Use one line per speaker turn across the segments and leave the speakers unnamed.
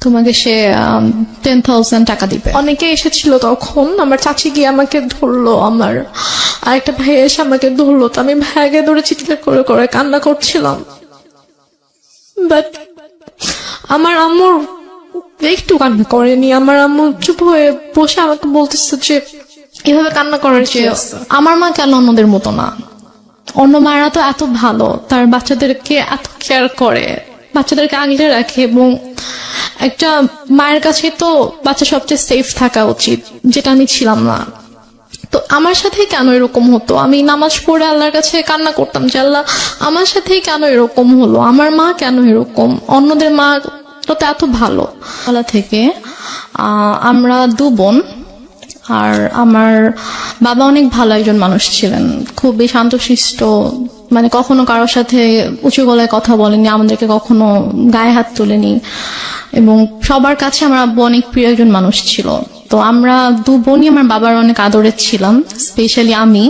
তোমাকে সে 10,000 টাকা দিবে।
অনেকে এসেছিল তখন, আমার চাচি গিয়ে আমাকে ধরলো, আমার আরেকটা ভাই এসে আমাকে ধরলো, তো আমি ভাইকে ধরে চিৎকার করে করে কান্না করছিলাম। বাট আমার আম্মুর একটু কান্না করেনি, আমার আম্মু চুপ হয়ে বসে আমাকে বলতেছে যে এভাবে কান্না করার যে
আমার মা কেন অন্যদের মতো না? অন্য মায়েরা তো এত ভালো, তার বাচ্চাদেরকে এত কেয়ার করে, বাচ্চাদেরকে আগলে রাখে, এবং একটা মায়ের কাছে তো বাচ্চা সবচেয়ে সেফ থাকা উচিত, যেটা আমি ছিলাম না। তো আমার সাথে কেন এরকম হতো? আমি নামাজ পড়ে আল্লাহর কাছে কান্না করতাম যে আল্লাহ আমার সাথেই কেন এরকম হলো, আমার মা কেন এরকম, অন্যদের মা তো এত ভালো। আল্লাহ থেকে আমরা 2 বোন, আর আমার বাবা অনেক ভালো একজন মানুষ ছিলেন, খুবই শান্তশিষ্ট, মানে কখনো কারোর সাথে উঁচু গলায় কথা বলেনি, আমাদেরকে কখনো গায়ে হাত তোলেনি, এবং সবার কাছে আমার আব্বু অনেক প্রিয় একজন মানুষ ছিল। তো আমরা 2 বোনই আমার বাবার অনেক আদরের ছিলাম, স্পেশালি আমি।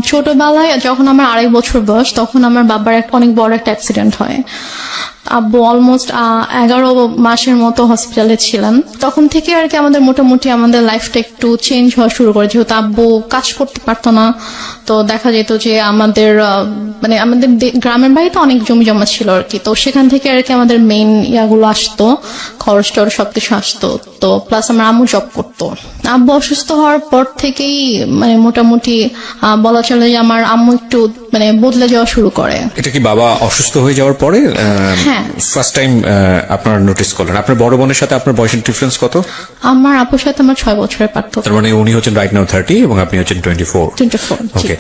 ছোটবেলায় যখন আমার 2.5 বছর বয়স, তখন আমার বাবার অনেক বড় একটা অ্যাক্সিডেন্ট হয়। আব্বু অলমোস্ট 11 মাসের মতো হসপিটালে ছিলেন। তখন থেকে আর কি আমাদের মোটামুটি আমাদের লাইফটা একটু চেঞ্জ হওয়া শুরু করে, যেহেতু আব্বু কাজ করতে পারতো না। তো দেখা যেত যে আমাদের মানে আমাদের গ্রামের বাড়িতে অনেক জমি জমা ছিল আর কি, তো সেখান থেকে আর কি আমাদের মেইন ইয়াগুলো আসতো, খরচ টরচ সবকিছু আসতো। তো প্লাস আমার আম্মু জব করতো। আব্বু অসুস্থ হওয়ার পর থেকেই মানে মোটামুটি বলা চলে যে আমার আম্মু একটু মানে বদলে যাওয়া শুরু করে।
এটা কি বাবা অসুস্থ হয়ে যাওয়ার পরে
হ্যাঁ,
ফার্স্ট টাইম আপনার নোটিস করলেন? আপনার বড় বোনের সাথে আপনার বয়সের ডিফারেন্স কত?
আমার আপুর সাথে আমার 6 বছরের পার্থক্য।
তার মানে উনি হচ্ছেন রাইট নাও 30 এবং আপনি হচ্ছেন 24।
24।
ওকে,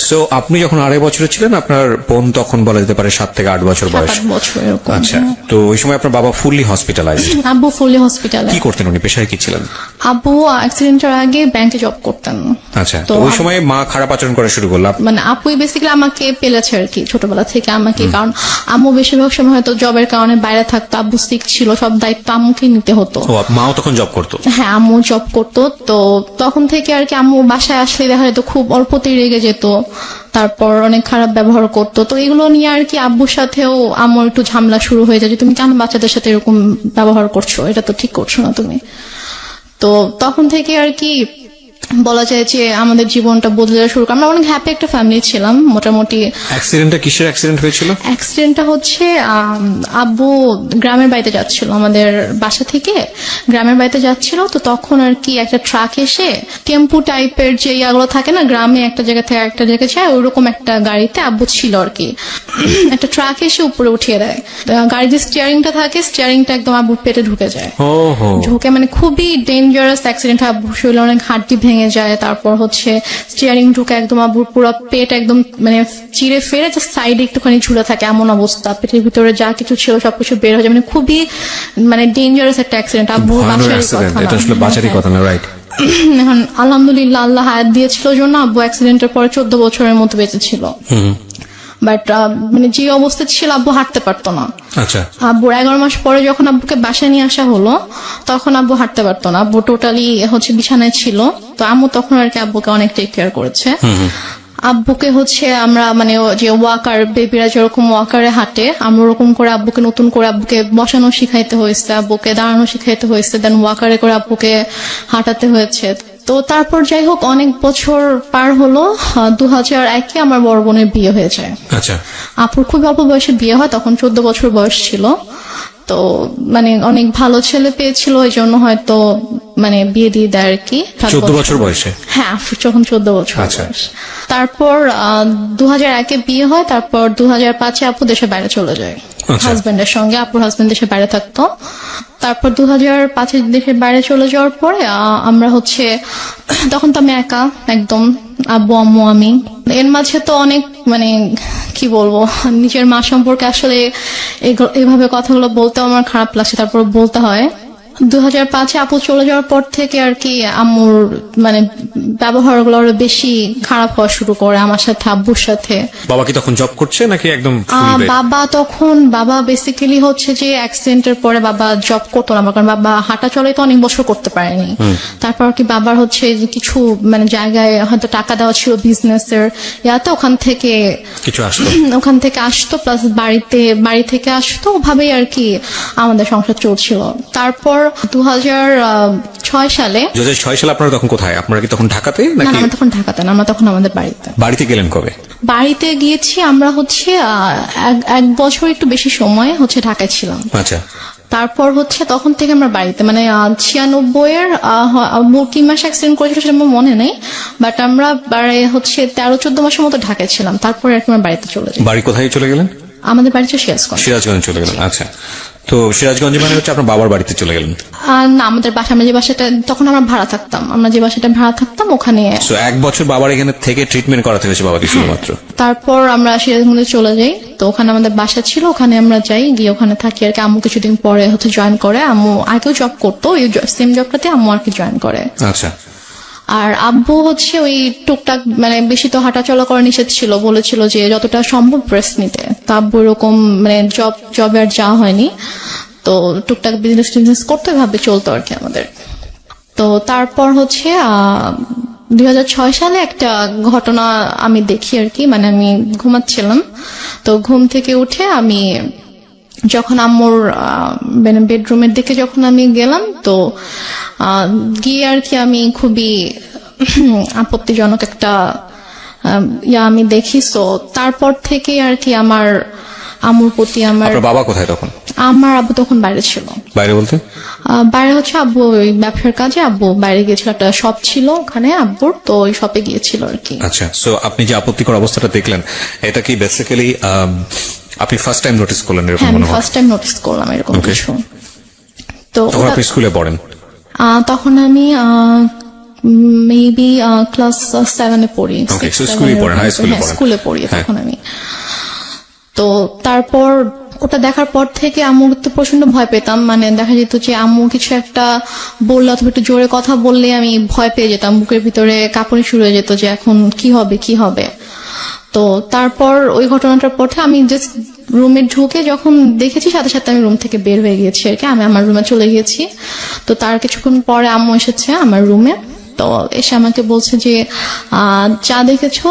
সো আপনি যখন 2.5 বছরের ছিলেন, আপনার বোন তখন বলা যেতে পারে 7 থেকে 8 বছর বয়স।
7 বছর এরকম।
আচ্ছা, তো ওই সময় আপনার বাবা ফুললি হসপিটালাইজড?
আব্বু ফুলি হসপিটালে।
কি করতেন উনি, পেশায় কি ছিলেন?
আব্বু অ্যাক্সিডেন্টের আগে ব্যাংকে জব করতেন।
আচ্ছা, তো ওই সময় মা খারাপ আচরণ করা শুরু করলো?
মানে আপুই বেসিক্যালি আমাকে পেলেছে আর কি ছোটবেলা থেকে আমাকে, কারণ আম্মু বেশিরভাগ সময় হয়তো জবের কারণে বাইরে থাকতো, আব্বু সিক ছিল, সব দায়িত্ব আম্মুকে নিতে হতো।
ও, মাও তখন জব করতো?
হ্যাঁ, আম্মু জব করতো। তো তখন থেকে আর কি আম্মু বাসায় আসলে দেখা যেত খুব অল্পতেই রেগে যেত, তারপর অনেক খারাপ ব্যবহার করতো। তো এগুলো নিয়ে আর কি আব্বুর সাথেও আম্মুর একটু ঝামেলা শুরু হয়ে যায় যে তুমি কেন বাচ্চাদের সাথে এরকম ব্যবহার করছো, এটা তো ঠিক করছো না তুমি। তো তখন থেকে আর কি বলা যায় যে আমাদের জীবনটা বদলে যাওয়া শুরু করে। আমরা অনেক হ্যাপি একটা ফ্যামিলি ছিলাম মোটামুটি।
অ্যাক্সিডেন্টটা কিসের অ্যাক্সিডেন্ট হয়েছিল?
অ্যাক্সিডেন্টটা হচ্ছে আব্বু গ্রামের বাড়িতে যাচ্ছিল, আমাদের বাসা থেকে গ্রামের বাড়িতে যাচ্ছিল। তো তখন আর কি একটা ট্রাক এসে টেম্পু টাইপের যে ইয়াগুলো থাকে না, গ্রামে একটা জায়গা থেকে একটা জায়গায় যায়, ওইরকম একটা গাড়িতে আব্বু ছিল আর কি। একটা ট্রাক এসে উপরে উঠিয়ে দেয়, গাড়ির যে স্টিয়ারিংটা থাকে, স্টিয়ারিংটা একদম আব্বুর পেটে ঢুকে যায়। ঢুকে মানে খুবই ডেঞ্জারাস অ্যাক্সিডেন্ট হয়, আব্বুর শরীরে অনেক হাড্ডি ভেঙে যায়। তারপর হচ্ছে স্টিয়ারিং ঢুকে একদম আব্বুর পুরো পেট একদম মানে চিড়ে ফেরে যে সাইডে একটুখানি ঝুলে থাকে এমন অবস্থা, পেটের ভিতরে যা কিছু ছিল সবকিছু বের হয়ে যায়। মানে খুবই মানে ডেঞ্জারাস একটা অ্যাক্সিডেন্ট। আব্বুর
বাঁচারই কথা না, রাইট?
এখন আলহামদুলিল্লাহ আল্লাহ হায়াত দিয়েছিল জন্য আব্বু অ্যাক্সিডেন্টের পরে 14 বছরের মতো বেঁচে ছিল। বাট মানে যে অবস্থা ছিল আব্বু হাঁটতে পারতো না।
আচ্ছা,
আব্বুর 11 মাস পরে যখন আব্বুকে বাসায় নিয়ে আসা হলো, তখন আব্বু হাঁটতে পারতো না, আব্বু টোটালি হচ্ছে বিছানায় ছিল। তো আম্মু তখন আর কি আব্বুকে অনেক টেক কেয়ার করেছে। আব্বুকে হচ্ছে আমরা মানে যে ওয়াকার, বেবিরা যেরকম ওয়াকারে হাঁটে, আমরা ওরকম করে আব্বুকে নতুন করে আব্বুকে বসানো শিখাইতে হয়েছে, আব্বুকে দাঁড়ানো শিখাইতে হয়েছে, দেন ওয়াকারে করে আব্বুকে হাঁটাতে হয়েছে। তো তারপর যাই হোক অনেক বছর পার হলো, 2001-এ আমার বড় বোনের বিয়ে হয়ে যায়।
আচ্ছা,
আপুর খুব অল্প বয়সে বিয়ে হয়, তখন 14 বছর বয়স ছিল। তো মানে অনেক ভালো ছেলে পেয়েছিল, এই জন্য হয়তো মানে বিয়ে দিয়ে দেয় আর কি।
14 বছর বয়সে?
হ্যাঁ, যখন 14 বছর বয়স। তারপর 2001-এ বিয়ে হয়, তারপর 2005-এ আপু দেশের বাইরে চলে যায় হাজবেন্ডের সঙ্গে। আপুর হাজবেন্ড দেশের বাইরে থাকতো। তারপর 2005-এ দেশের বাইরে চলে যাওয়ার পরে আমরা হচ্ছে তখন তো আমি একা একদম, আব্বু আম্মু আমি। এর মাঝে তো অনেক মানে কি বলবো, নিজের মা সম্পর্কে আসলে এভাবে কথাগুলো বলতেও আমার খারাপ লাগছে, তারপর বলতে হয়। 2005-এ আপু চলে যাওয়ার পর থেকে আর কি আম্মুর মানে ব্যবহারগুলো আরো বেশি খারাপ হওয়া শুরু করে আমার সাথে, আব্বুর সাথে।
বাবা কি তখন জব করছে নাকি একদম full bed?
বাবা বেসিক্যালি হচ্ছে যে অ্যাক্সিডেন্টের পরে বাবা জব করতো না, কারণ বাবা হাঁটা চলে তো অনেক বছর করতে পারেনি। তারপর কি বাবার হচ্ছে যে কিছু মানে জায়গায় হয়তো টাকা দেওয়া ছিল বিজনেসের ইয়াতে, ওখান থেকে আসতো, প্লাস বাড়ি থেকে আসতো, ওভাবেই আর কি আমাদের সংসার চলছিল। তারপর 2006 সালে
2006 সালে আপনারা তখন কোথায়? আপনারা কি তখন ঢাকাতে
না,
নাকি?
আমরা তখন ঢাকাতে না, আমরা তখন আমাদের বাড়িতে।
বাড়িতে গেলেন কবে?
বাড়িতে গিয়েছি আমরা হচ্ছে এক বছর একটু বেশি সময় হচ্ছে ঢাকায় ছিলাম।
আচ্ছা,
তারপর হচ্ছে তখন থেকে আমরা বাড়িতে মানে 96-এর কি মাসে অ্যাক্সিডেন্ট করেছিল সেটা আমার মনে নেই, বাট আমরা হচ্ছে 13-14 মাসের মতো ঢাকায় ছিলাম। তারপরে আর কি আমরা বাড়িতে চলে যাই।
বাড়ি কোথায় চলে গেলেন?
আমাদের বাড়ি ছিল সিরাজগঞ্জ।
সিরাজগঞ্জ চলে গেলেন। আচ্ছা, তো সিরাজগঞ্জে মানে হচ্ছে আপনার বাবার বাড়িতে চলে গেলেন?
না, আমাদের বাসা, আমরা যে বাসাটা তখন আমরা ভাড়া থাকতাম, ওখানে।
তো 1 বছর বাবার এখানে থেকে ট্রিটমেন্ট করাতে হয়েছে বাবাকে শুধুমাত্র?
তারপর আমরা সিরাজগঞ্জে চলে যাই, তো ওখানে আমাদের বাসা ছিল, ওখানে আমরা যাই, গিয়ে ওখানে থাকি আর কি। আম্মু কিছুদিন পরে হচ্ছে জয়েন করে, আম্মু আগেও জব করতো, ওই সেম জবটাতে আম্মু আর কি জয়েন করে।
আচ্ছা,
আর আব্বু হচ্ছে ওই টুকটাক মানে বেশি তো হাঁটাচলা করা নিষেধ ছিল, বলেছিল যে যতটা সম্ভব রেস্ট নিতে। তো আব্বু এরকম মানে জবে আর যাওয়া হয়নি, তো টুকটাক বিজনেস করতে ভাবে চলতো আর কি আমাদের। তো তারপর হচ্ছে 2006 সালে একটা ঘটনা আমি দেখি আর কি, মানে আমি ঘুমাচ্ছিলাম, তো ঘুম থেকে উঠে আমি যখন আম্মুর মানে বেডরুমের দিকে যখন আমি গেলাম, তো গিয়ে আর কি আমি খুবই আপত্তিজনক একটা আমি দেখি। তো তারপর থেকে আর কি আমার আম্মুর প্রতি
আপনার বাবা কোথায় তখন?
আমার আব্বু তখন বাইরে ছিল।
বাইরে বলতে?
বাইরে হচ্ছে আব্বু ওই ব্যবসার কাজে আব্বু বাইরে গিয়েছিল, একটা শপ ছিল ওখানে আব্বুর, তো ওই শপে গিয়েছিল আর কি।
আচ্ছা, সো আপনি যে আপত্তিকর অবস্থাটা দেখলেন, এটা কি বেসিক্যালি আপনি ফার্স্ট টাইম নোটিস করলেন এরকম
হ্যাঁ,
মনে
আমি
হয়?
ফার্স্ট টাইম নোটিস করলাম এরকম কিছু। তো
তখন আপনি স্কুলে পড়েন?
তখন আমি মেবি ক্লাস 7-এ পড়ি।
Okay, so স্কুলে পড়েন, হাই স্কুলে পড়েন।
স্কুলে পড়ি
হ্যাঁ।
তখন আমি। তো তারপর ওটা দেখার পর থেকে আম্মু তো প্রচন্ড ভয় পেতাম, মানে দেখা যেত যে আম্মু কিছু একটা বললে অথবা একটু জোরে কথা বললে আমি ভয় পেয়ে যেতাম, বুকের ভিতরে কাঁপুনি শুরু হয়ে যেত যে এখন কি হবে। তো তারপর ওই ঘটনাটার পর থেকে আমি জাস্ট রুমে ঢুকে যখন দেখেছি, সাথে সাথে আমি রুম থেকে বের হয়ে গিয়েছি আর কি, আমি আমার রুমে চলে গিয়েছি। তো তার কিছুক্ষণ পরে আম্মু এসেছে আমার রুমে, তো এসে আমাকে বলছে যে যা দেখেছো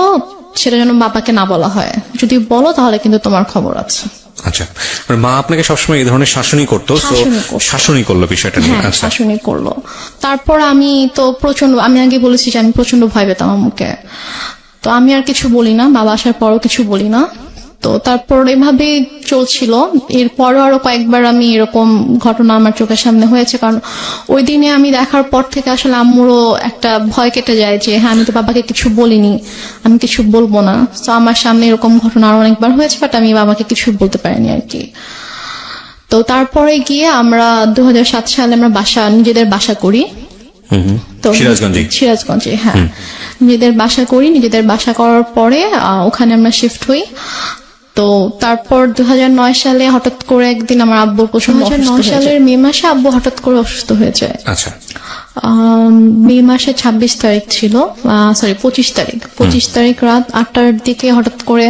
সেটা যেন বাবাকে না বলা হয়, যদি বলো তাহলে কিন্তু তোমার খবর আছে।
আচ্ছা, মানে মা আপনাকে সবসময় এই ধরনের শাসনই করতো? শাসনই করলো বিষয়টা নিয়ে?
হ্যাঁ,
আচ্ছা,
শাসনই করলো। তারপর আমি তো আমি আগে বলেছি যে আমি প্রচন্ড ভয় পেতাম আম্মুকে, তো আমি আর কিছু বলি না, বাবা আসার পরও কিছু বলি না। তো তারপর এভাবে চলছিল। এরপরও আরো কয়েকবার আমি এরকম ঘটনা আমার চোখের সামনে হয়েছে, কারণ ওই দিনে আমি দেখার পর থেকে আসলে আম্মুরও একটা ভয় কেটে যায় যে হ্যাঁ, আমি তো বাবাকে কিছু বলিনি, আমি কিছু বলবো না। তো আমার সামনে এরকম ঘটনা আরো অনেকবার হয়েছে, বাট আমি বাবাকে কিছু বলতে পারিনি আর কি। তো তারপরে গিয়ে আমরা 2007 সালে আমরা নিজেদের বাসা করি। তো সিরাজগঞ্জে, হ্যাঁ, নিজেদের বাসা করার পরে ওখানে আমরা শিফট হই। তো তারপর 2009 সালে হঠাৎ করে একদিন আমার আব্বু 2009 সালের মে মাসে আব্বু হঠাৎ করে অসুস্থ হয়ে যায়।
আচ্ছা,
মে মাসে 26 তারিখ ছিল, 25 তারিখ রাত 8টার দিকে হঠাৎ করে,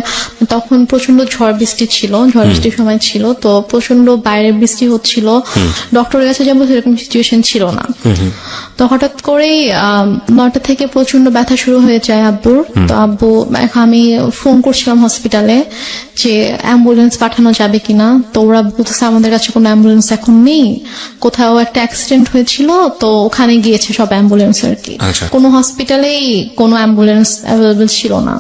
তখন প্রচন্ড ঝড় বৃষ্টির সময় ছিল, তো প্রচন্ড বাইরে বৃষ্টি হচ্ছিল, ডক্টরের কাছে যাবো সেরকম সিচুয়েশন ছিল না। তো হঠাৎ করেই 9টা থেকে প্রচন্ড ব্যথা শুরু হয়ে যায় আব্বুর। তো আব্বু, আমি ফোন করছিলাম হসপিটালে যে অ্যাম্বুলেন্স পাঠানো যাবে কিনা, তো ওরা বলতেছে আমাদের কাছে কোনো অ্যাম্বুলেন্স এখন নেই, কোথাও একটা অ্যাক্সিডেন্ট হয়েছিল তো ওখানে গিয়েছে সব অ্যাম্বুলেন্স আর কি, কোনো হসপিটালেই কোনো অ্যাম্বুলেন্স অ্যাভেলেবল ছিল না।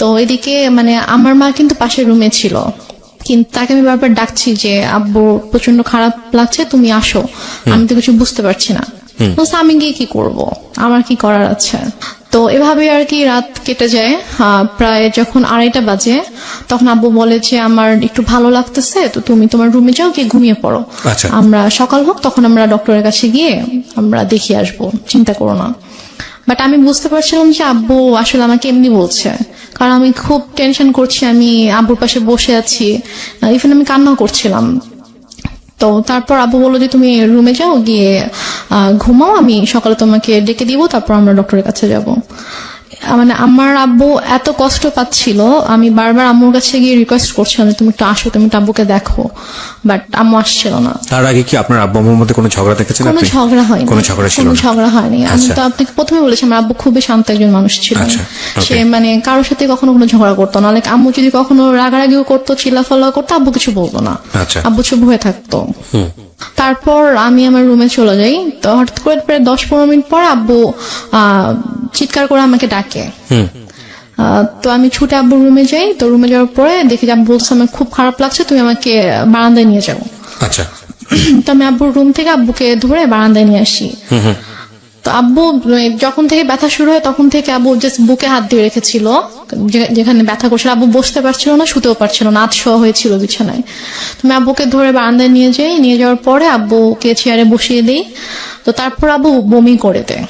তো এদিকে মানে আমার মা কিন্তু পাশের রুমে ছিল, কিন্তু তাকে আমি বারবার ডাকছি যে আব্বু প্রচন্ড খারাপ লাগছে, তুমি আসো, আমি তো কিছু বুঝতে পারছি না। বলছে আমি গিয়ে কি করব, আমার কি করার আছে। তো এভাবে আর কি রাত কেটে যায়। প্রায় যখন 2:30 বাজে তখন আব্বু বলে যে আমার একটু ভালো লাগতেছে, তো তুমি তোমার রুমে যাও, গিয়ে ঘুমিয়ে পড়ো, আমরা সকাল হোক তখন আমরা ডক্টরের কাছে গিয়ে আমরা দেখিয়ে আসবো, চিন্তা করো না। বাট আমি বুঝতে পারছিলাম যে আব্বু আসলে আমাকে এমনি বলছে, কারণ আমি খুব টেনশন করছি, আমি আব্বুর পাশে বসে আছি, ইভেন আমি কান্নাও করছিলাম। তো তারপর আব্বু বললো যে তুমি রুমে যাও, গিয়ে ঘুমাও, আমি সকালে তোমাকে ডেকে দিব, তারপর আমরা ডক্টরের কাছে যাব। মানে আমার আব্বু এত কষ্ট পাচ্ছিল, আমি বারবার আম্মুর কাছে গিয়ে রিকোয়েস্ট করছিলাম যে তুমি একটু আসো, তুমি একটু আব্বুকে দেখো, বাট আম্মু আসছিল না।
তার আগে কি আপনার আব্বু আম্মুর মধ্যে কোনো ঝগড়া দেখেছেন
কোনো
আপনি?
ঝগড়া হয়নি,
কোনো ঝগড়া ছিল
কোনো
না?
ঝগড়া হয়নি। আমি
আচ্ছা।
তো আপনাকে প্রথমে বলেছি আমার আব্বু খুবই শান্ত একজন মানুষ ছিল।
আচ্ছা, okay.
সে মানে কারোর সাথে কখনো কোনো ঝগড়া করতো না। লাইক আম্মু যদি কখনো রাগারাগিও করতো, চিল্লাফাল্লা করতো, আব্বু কিছু বলতো না।
আচ্ছা।
আব্বু চুপ হয়ে থাকতো। তারপর আমি আমার রুমে চলে যাই। তো হঠাৎ করে প্রায় 10-15 মিনিট পর আব্বু চিৎকার করে আমাকে ডাকে। তো আমি ছুটে আব্বুর রুমে যাই। তো রুমে যাওয়ার পরে দেখি যে আব্বু বলছে আমার খুব খারাপ লাগছে, তুমি আমাকে বারান্দায় নিয়ে যাও।
আচ্ছা।
তো আমি আব্বুর রুম থেকে আব্বুকে ধরে বারান্দায় নিয়ে আসি। তো আব্বু যখন থেকে ব্যথা শুরু হয় তখন থেকে আব্বু জাস্ট বুকে হাত দিয়ে রেখেছিল, যেখানে ব্যথা করছিল। আব্বু বসতে পারছিল না, শুতেও পারছিল না, আতশোয়া হয়েছিল বিছানায়। তুমি আব্বুকে ধরে বারান্দায় নিয়ে যাই। নিয়ে যাওয়ার পরে আব্বুকে চেয়ারে বসিয়ে দিই। তো তারপর আব্বু বমি করে দেয়।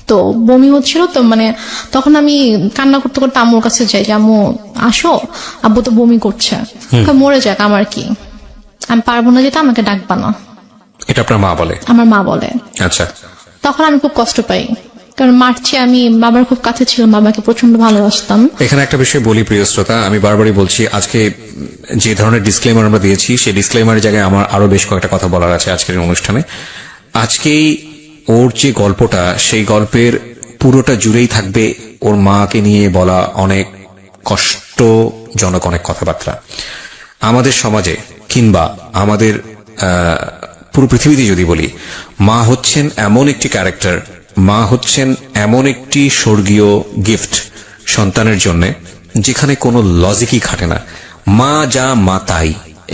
তো বমি হচ্ছিল, তো মানে তখন আমি কান্না করতে করতে আম্মুর কাছে যাই যে আম্মু আসো, আব্বু তো বমি করছে। মরে যাক, আমার কি, আমি পারবো না যেতে, আমাকে ডাকবা না।
এটা আপনার মা বলে?
আমার মা বলে।
আচ্ছা।
তখন আমি খুব কষ্ট পাই, কারণ মারছি, আমি বাবার খুব কাছে ছিলাম, বাবাকে প্রচন্ড ভালোবাসতাম।
এখানে একটা বিষয় বলি প্রিয় শ্রোতা, আমি বারবারই বলছি, আজকে যে ধরনের ডিসক্লেমার আমরা দিয়েছি সেই ডিসক্লেমারের জায়গায় আমার আরো বেশ কয়েকটা কথা বলার আছে আজকের অনুষ্ঠানে। আজকেই ওর যে গল্পটা, সেই গল্পের পুরোটা জুড়েই থাকবে ওর মাকে নিয়ে বলা অনেক কষ্টজনক অনেক কথাবার্তা। আমাদের সমাজে কিংবা আমাদের পুরো পৃথিবীতে যদি বলি, মা হচ্ছেন এমন একটি ক্যারেক্টার, মা হচ্ছেন এমন একটি স্বর্গীয় গিফট সন্তানের জন্য, যেখানে কোনো লজিকই খাটে না। মা যা মা তাই,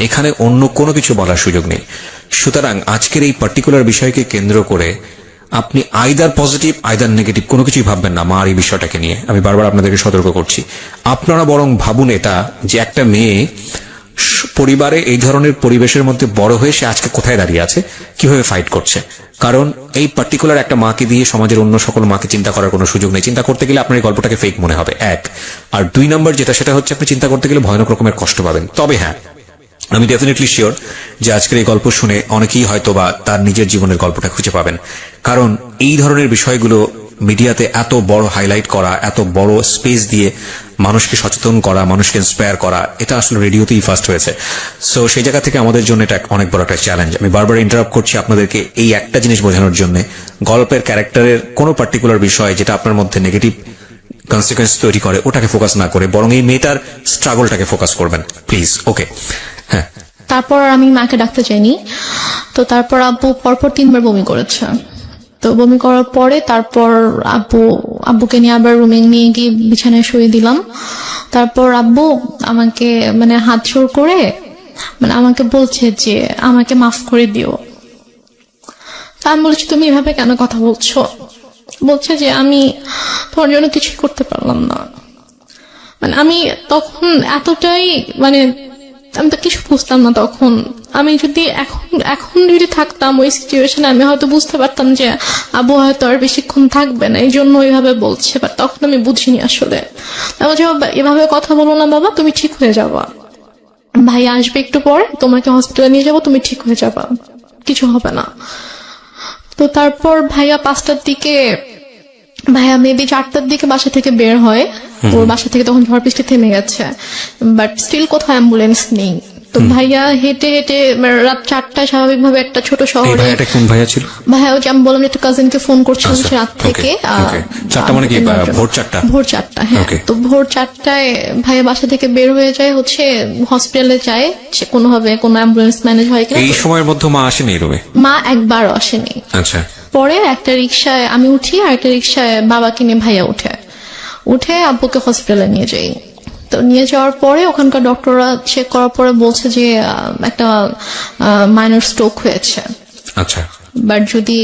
এখানে অন্য কোনো কিছু বলার সুযোগ নেই। সুতরাং আজকের এই পার্টিকুলার বিষয়কে কেন্দ্র করে আপনি আইদার পজিটিভ আইদার নেগেটিভ কোনো কিছুই ভাববেন না মার এই বিষয়টাকে নিয়ে। আমি বারবার আপনাদেরকে সতর্ক করছি। আপনারা বরং ভাবুন এটা, যে একটা মেয়ে পরিবারে এই ধরনের পরিবেশের মধ্যে বড় হয়ে সে আজকে কোথায় দাঁড়িয়ে আছে, কিভাবে ফাইট করছে। কারণ এই পার্টিকুলার একটা মাকে দিয়ে সমাজের অন্য সকল মাকে চিন্তা করার কোনো সুযোগ নেই। চিন্তা করতে গেলে আপনার এই গল্পটাকে ফেক মনে হবে, এক। আর 2 নম্বর যেটা, সেটা হচ্ছে আপনি চিন্তা করতে গেলে ভয়ানক রকমের কষ্ট পাবেন। তবে হ্যাঁ, আমি ডেফিনেটলি শিওর যে আজকের এই গল্প শুনে অনেকেই হয়তো বা তার নিজের জীবনের গল্পটা খুঁজে পাবেন। কারণ এই ধরনের বিষয়গুলো মিডিয়াতে এত বড় হাইলাইট করা, এত বড় স্পেস দিয়ে মানুষকে সচেতন করা, মানুষকে ইন্সপায়ার করা, এটা আসলে রেডিওতেই ফার্স্ট হয়েছে। সো সেই জায়গা থেকে আমাদের জন্য এটা অনেক বড় একটা চ্যালেঞ্জ। আমি বারবার ইন্টারাপ্ট করছি আপনাদেরকে এই একটা জিনিস বোঝানোর জন্য, গল্পের ক্যারেক্টারের কোনো পার্টিকুলার বিষয় যেটা আপনার মধ্যে নেগেটিভ কনসিকুয়েন্স তৈরি করে ওটাকে ফোকাস না করে বরং এই মেয়েটার স্ট্রাগলটাকে ফোকাস করবেন প্লিজ। ওকে, হ্যাঁ।
তারপর আমি মাকে ডাকতে চাইনি। তো তারপর আব্বু পরপর 3 বার বমি করেছে। তো বমি করার পরে তারপর আব্বুকে নিয়ে আবার রুমে নিয়ে গিয়ে বিছানায় শুয়ে দিলাম। তারপর আব্বু আমাকে মানে হাত জোড় করে মানে আমাকে বলছে যে আমাকে মাফ করে দিও। তা আমি বলছি তুমি এভাবে কেন কথা বলছো? বলছে যে আমি তোমার জন্য কিছুই করতে পারলাম না। মানে আমি তখন এতটাই মানে আমি তো কিছু বুঝতাম না তখন। আমি যদি এখন যদি থাকতাম ওই সিচুয়েশনে, আমি হয়তো বুঝতে পারতাম যে আবু হয়তো আর বেশিক্ষণ থাকবে না, এই জন্য ওইভাবে বলছে। বাট তখন আমি বুঝিনি আসলে। এভাবে কথা বলো না বাবা, তুমি ঠিক হয়ে যাবা, ভাই আসবে একটু পরে, তোমাকে হসপিটালে নিয়ে যাবো, তুমি ঠিক হয়ে যাবা, কিছু হবে না। তো তারপর ভাইয়া 5টার দিকে, ভাইয়া মেবি 4টার দিকে বাসা থেকে বের হয়। ওর বাসা থেকে তখন ঝড় বৃষ্টি থেমে গেছে, বাট স্টিল কোথাও অ্যাম্বুলেন্স নেই। তো ভাইয়া হেঁটে হেঁটে রাত 4টায় স্বাভাবিকভাবে একটা ছোট শহরে।
ভাইয়াটা কোন ভাইয়া ছিল?
ভাইয়া ওই যে আমি বললাম যে একটা কাজিনকে ফোন করছিল সে রাত থেকে।
4টা মানে কি ভোর 4টা?
ভোর 4টা, হ্যাঁ। তো ভোর 4টায় ভাইয়া বাসা থেকে বের হয়ে যায়, হচ্ছে হসপিটালে যায়, সে কোনোভাবে কোনো অ্যাম্বুলেন্স ম্যানেজ হয় কিনা।
এই সময়ের মধ্যে মা আসেনি রুমে?
মা একবারও আসেনি।
আচ্ছা।
পরে একটা রিক্সায় আমি উঠি, আর একটা রিক্সায় বাবাকে নিয়ে ভাইয়া উঠে আব্বুকে হসপিটালে নিয়ে যাই। তো নিয়ে যাওয়ার পরে ওখানকার ডক্টররা চেক করার পরে বলছে যে একটা মাইনর স্ট্রোক হয়েছে।
আচ্ছা।
বাট যদি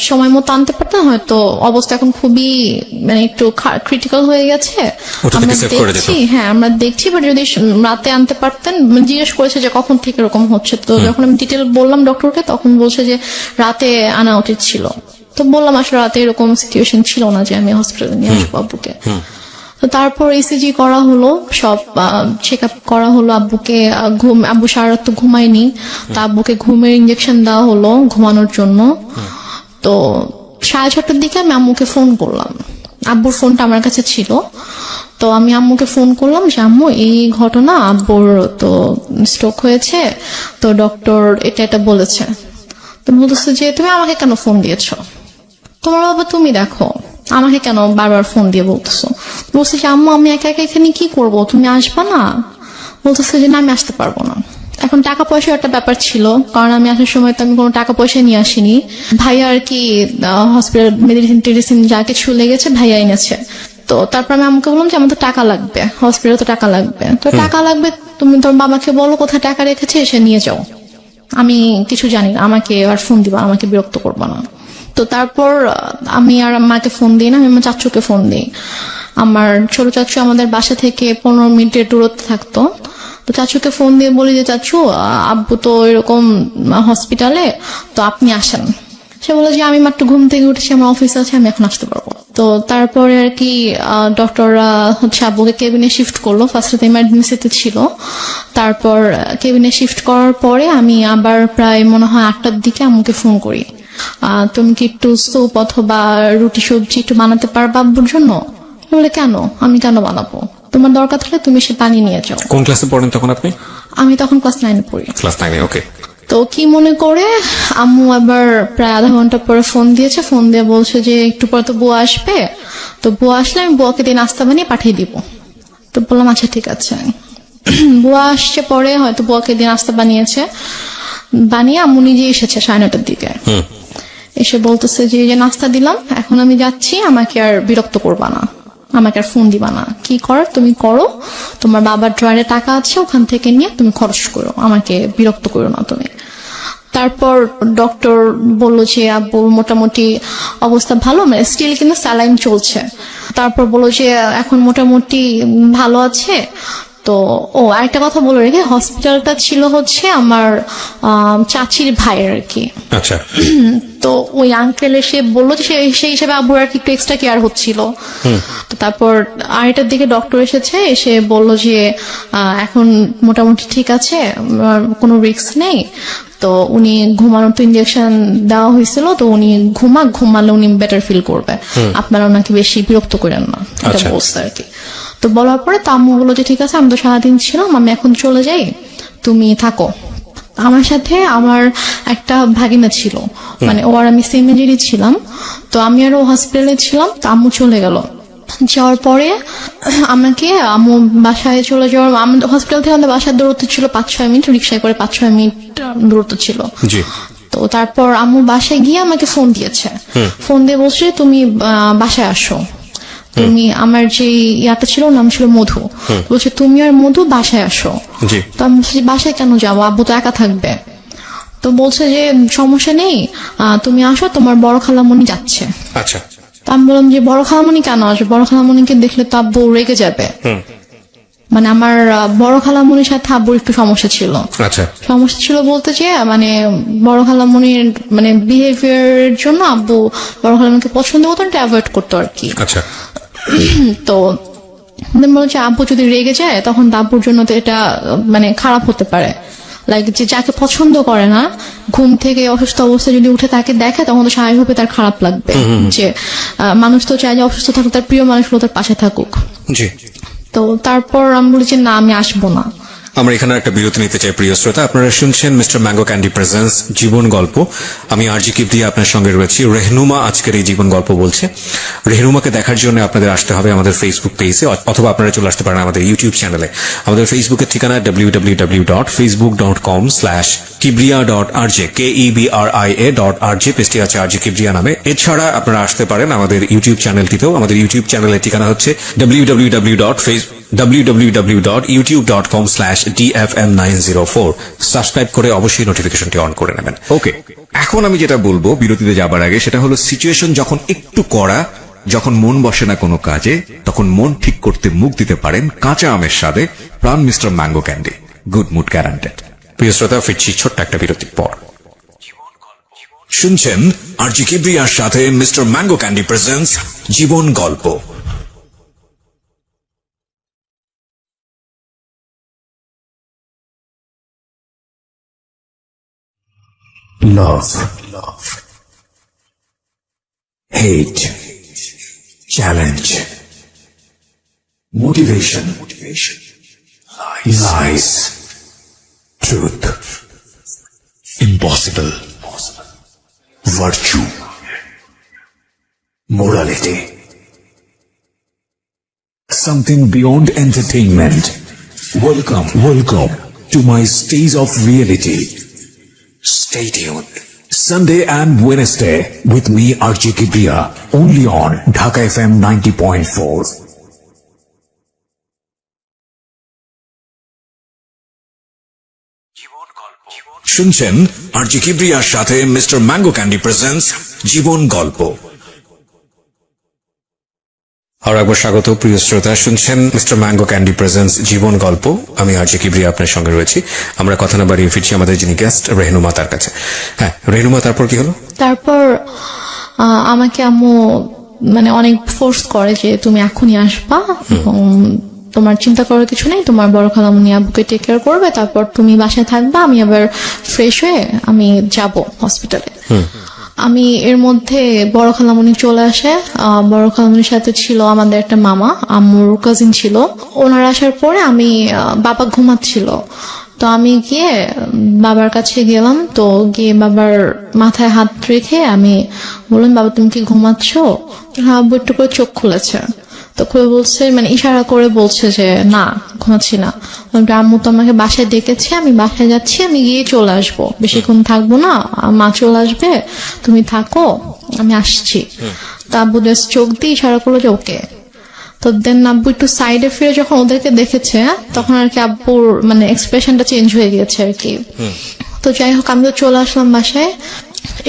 সময় মতো আনতে পারতাম হয়তো অবস্থা এখন খুবই মানে একটু ক্রিটিক্যাল হয়ে গেছে। আমরা দেখছি, হ্যাঁ আমরা দেখছি, বাট যদি রাতে আনতে পারতেন। জিজ্ঞেস করেছে যে কখন থেকে এরকম হচ্ছে। তো যখন আমি ডিটেল বললাম ডক্টরকে, তখন বলছে যে রাতে আনা উচিত ছিল। তো বললাম আসলে রাতে এরকম সিচুয়েশন ছিল না যে আমি হসপিটালে নিয়ে আসবো আব্বুকে। তো তো তারপর ইসিজি করা হলো, সব চেক আপ করা হলো। আব্বুকে আব্বু সারা রাত তো ঘুমায়নি, তো আব্বুকে ঘুমের ইঞ্জেকশন দেওয়া হলো ঘুমানোর জন্য। তো 6:30টার দিকে আমি আম্মুকে ফোন করলাম, আব্বুর ফোনটা আমার কাছে ছিল। তো আমি আম্মুকে ফোন করলাম যে আম্মু এই ঘটনা, আব্বুর তো স্ট্রোক হয়েছে, তো ডক্টর এটা বলেছে। তো বলতেছে যে তুমি আমাকে কেন ফোন দিয়েছো, তোমার বাবা তুমি দেখো, আমাকে কেন বারবার ফোন দিয়ে বলতেছো। বলছে যে আম্মু আমি একা একা এখানে কি করব, তুমি আসবা না? বলতেছে যে না আমি আসতে পারবো না। এখন টাকা পয়সার একটা ব্যাপার ছিল, কারণ আমি আসার সময় তো আমি কোনো টাকা পয়সা নিয়ে আসিনি। ভাইয়া আর কি হসপিটাল মেডিসিন টেডিসিন যা কিছু লেগেছে ভাইয়া এনেছে। তো তারপর আমি আমাকে বললাম যে আমার তো টাকা লাগবে, হসপিটালে তো টাকা লাগবে, তো টাকা লাগবে, তুমি তোর বাবাকে বলো কোথায় টাকা রেখেছে এসে নিয়ে যাও, আমি কিছু জানি না, আমাকে আর ফোন দিবা, আমাকে বিরক্ত করবা না। তো তারপর আমি আর মাকে ফোন দিই না, আমি আমার চাচুকে ফোন দিই। আমার ছোট চাচু আমাদের বাসা থেকে 15 মিনিটের দূরত্বে থাকতো। তো চাচুকে ফোন দিয়ে বলি যে চাচু আব্বু তো এরকম হসপিটালে, তো আপনি আসেন। সে বলে যে আমি মাত্র ঘুম থেকে উঠেছি, আমার অফিস আছে, আমি এখন আসতে পারবো। তো তারপরে আর কি ডক্টররা হচ্ছে আব্বুকে কেবিনে শিফট করলো। ফার্স্টে ইমার্জেন্সিতে ছিল, তারপর কেবিনে শিফট করার পরে আমি আবার প্রায় মনে হয় 8টার দিকে আম্মুকে ফোন করি, তুমি কি একটু স্যুপ অথবা রুটি সবজি একটু বানাতে পারবা আব্বুর জন্য? বলে কেন, আমি কেন বানাবো, তোমার দরকার থাকলে তুমি সে পানি নিয়ে যাও।
কোন ক্লাসে পড়েন তখন আপনি?
আমি তখন ক্লাস 9-এ পড়ি।
ক্লাস 9-এ, ওকে।
তো কি মনে করে আম্মু আবার প্রায় আধা ঘন্টা পরে ফোন দিয়েছে, ফোন দিয়ে বলছে যে একটু পরে তো বুয়া আসবে, তো বুয়া আসলে আমি বুয়াকে দিয়ে নাস্তা বানিয়ে পাঠিয়ে দিব। তো বললাম আচ্ছা ঠিক আছে। বুয়া আসছে পরে, হয়তো বুয়াকে দিয়ে নাস্তা বানিয়ে আম্মু নিজে এসেছে 9:30টার দিকে। এসে বলতেছে যে এই যে নাস্তা দিলাম, এখন আমি যাচ্ছি, আমাকে আর বিরক্ত করবা না, আমাকে আর ফোন দিবা না, কি করার তুমি করো, তোমার বাবার ড্রয়ারে টাকা আছে ওখান থেকে নিয়ে তুমি খরচ করো, আমাকে বিরক্ত করো না তুমি। তারপর ডক্টর বলল যে আব্বুর মোটামুটি অবস্থা ভালো, মানে স্টিল কিন্তু স্যালাইন চলছে। তারপর বললো যে এখন মোটামুটি ভালো আছে। তো আরেকটা কথা বলে রেখে, হসপিটালটা ছিল হচ্ছে আমার চাচির ভাইয়ের আর কি।
আচ্ছা।
তো ওই আঙ্কেল এসে বললো যে সেই হিসেবে আব্বুর আর কি একটু এক্সট্রা কেয়ার হচ্ছিল। তো তারপর 8টার দিকে ডক্টর এসেছে, এসে বলল যে এখন মোটামুটি ঠিক আছে, কোনো রিস্ক নেই। তো উনি ঘুমানোর তো ইঞ্জেকশন দেওয়া হয়েছিল, তো উনি ঘুমালে উনি বেটার ফিল করবে, আপনারা ওনাকে বেশি বিরক্ত করেন না, এটা বলছে আর কি। তো বলার পরে আম্মু বললো যে ঠিক আছে, আমি তো সারাদিন ছিলাম, আমি এখন চলে যাই, তুমি থাকো। আমার সাথে আমার একটা ভাগিনা ছিল, মানে ও আর আমি সেম এজেরই ছিলাম। তো আমি আর ও হসপিটালে ছিলাম, তো আম্মু চলে গেল। যাওয়ার পরে আমাকে আম্মু বাসায় চলে যাওয়ার, হসপিটাল থেকে আমাদের বাসার দূরত্ব ছিল 5-6 মিনিট, রিক্সায় করে 5-6 মিনিট দূরত্ব ছিল। তো তারপর আম্মু বাসায় গিয়ে আমাকে ফোন দিয়েছে, ফোন দিয়ে বলছে তুমি বাসায় আসো, তুমি আমার যে ইয়াটা ছিল নাম ছিল মধু, বলছে তুমি আর মধু বাসায় আসো। তো আমি বলছি বাসায় কেন যাবো, আব্বু তো একা থাকবে। তো বলছে যে সমস্যা নেই, তুমি আসো, তোমার বড় খালামণি যাচ্ছে।
আচ্ছা।
তো আমি বললাম যে বড় খালামণি কেন আসবে, বড় খালামণিকে দেখলে তো আব্বু রেগে যাবে। মানে আমার বড় খালামণির সাথে আব্বুর একটু সমস্যা ছিল।
আচ্ছা।
সমস্যা ছিল বলতে যে মানে বড় খালামণির মানে বিহেভিয়ারের জন্য আব্বু বড় খালামণিকে পছন্দ করতো, এটা অ্যাভয়েড করতো আর কি।
আচ্ছা।
তো বলছে আব্বু যদি রেগে যায় তখন আব্বুর জন্য তো এটা মানে খারাপ হতে পারে, লাইক যে যাকে পছন্দ করে না, ঘুম থেকে অসুস্থ অবস্থায় যদি উঠে তাকে দেখে তখন তো স্বাভাবিকভাবে তার খারাপ লাগবে, যে মানুষ তো চায় যে অসুস্থ থাকুক, তার প্রিয় মানুষগুলো তার পাশে থাকুক।
জি।
তো তারপর আমি বলি যে না আমি আসবো না।
আমরা এখানে একটা বিরতি নিতে চাই। প্রিয় শ্রোতা, আপনারা শুনছেন মিস্টার ম্যাঙ্গো ক্যান্ডি প্রেজেন্স জীবন গল্প। আমি আরজি কিবরিয়া আপনার সঙ্গে রয়েছি। রেহনুমা আজকের এই জীবন গল্প বলছে। রেহনুমাকে দেখার জন্য আপনাদের আসতে হবে আমাদের ফেসবুক পেজে, অথবা আপনারা চলে আসতে পারেন আমাদের ইউটিউব চ্যানেলে। আমাদের ফেসবুকের ঠিকানা www.facebook.com/kibria.rj KEBRIA.RJ, পেজটি আছে আরজি কিবরিয়া নামে। এছাড়া আপনারা আসতে পারেন আমাদের ইউটিউব চ্যানেলটিতেও। আমাদের ইউটিউব চ্যানেলের ঠিকানা হচ্ছে www.dfm904। সাবস্ক্রাইব করে অবশ্যই নোটিফিকেশনটি অন করে নেবেন। ওকে, এখন আমি যেটা বলবো বিরতিতে যাবার আগে, সেটা হলো সিচুয়েশন যখন একটু কড়া, যখন মন বসে না কোনো কাজে, তখন মন ঠিক করতে মুখ দিতে পারেন কাঁচা আমের স্বাদে Pran mister mango candy. Good mood guaranteed. প্রিয় শ্রোতা, ফিরছি ছোট্ট একটা বিরতির পর। শুনছেন আরজি কিবরিয়ার সাথে মিস্টার ম্যাঙ্গো ক্যান্ডি প্রেজেন্টস জীবন গল্প।
love, hate, challenge, motivation, lies, truth, impossible, virtue, morality, something beyond entertainment. Welcome to my stage of reality. Stay tuned. Sunday and Wednesday with me RJ Kibriya, only on Dhaka FM 90.4. শুনছেন আরজি কিবরিয়ার সাথে mister mango candy presents জীবন গল্প।
আর একবার স্বাগত প্রিয় শ্রোতা, শুনছেন mister mango candy presents জীবন গল্প। আমি আরজি কিবরিয়া আপনার সঙ্গে রয়েছি। আমরা কথা না বাড়িয়ে ফিরছি আমাদের যিনি গেস্ট রেহনুমা তার কাছে। হ্যাঁ রেহনুমা, তারপর কি হলো?
তারপর আমাকে আম্মু মানে অনেক ফোর্স করে যে তুমি এখনই আসবা এবং তোমার চিন্তা করার কিছু নেই, তোমার বড় খালামণি আব্বুকে টেক কেয়ার করবে, তারপর তুমি বাসায় থাকবা, আমি আবার ফ্রেশ হয়ে আমি যাব হসপিটালে। আমি এর মধ্যে বড় খালামণি চলে আসে। বড় খালামণির সাথে ছিল আমাদের একটা মামা, আম্মুর কাজিন ছিল। ওনারা আসার পরে আমি বাবা ঘুমাচ্ছিল, তো আমি গিয়ে বাবার কাছে গেলাম। তো গিয়ে বাবার মাথায় হাত রেখে আমি বললাম, বাবা তুমি কি ঘুমাচ্ছ? আব্বু একটু করে চোখ খুলেছে, তো খুলে বলছে, মানে ইশারা করে বলছে যে না ঘুমাচ্ছি না। আম্মু তো আমাকে বাসায় ডেকেছে, আমি বাসায় যাচ্ছি, আমি গিয়ে চলে আসবো, বেশিক্ষণ থাকবো না, মা চলে আসবে, তুমি থাকো, আমি আসছি। তা আব্বু চোখ দিয়ে ইশারা করলো যে ওকে। তো দেন আব্বু একটু সাইডে ফিরে যখন ওদেরকে দেখেছে, তখন আর কি আব্বুর মানে এক্সপ্রেশনটা চেঞ্জ হয়ে গিয়েছে আর কি। তো যাই হোক, আমি তো চলে আসলাম বাসায়।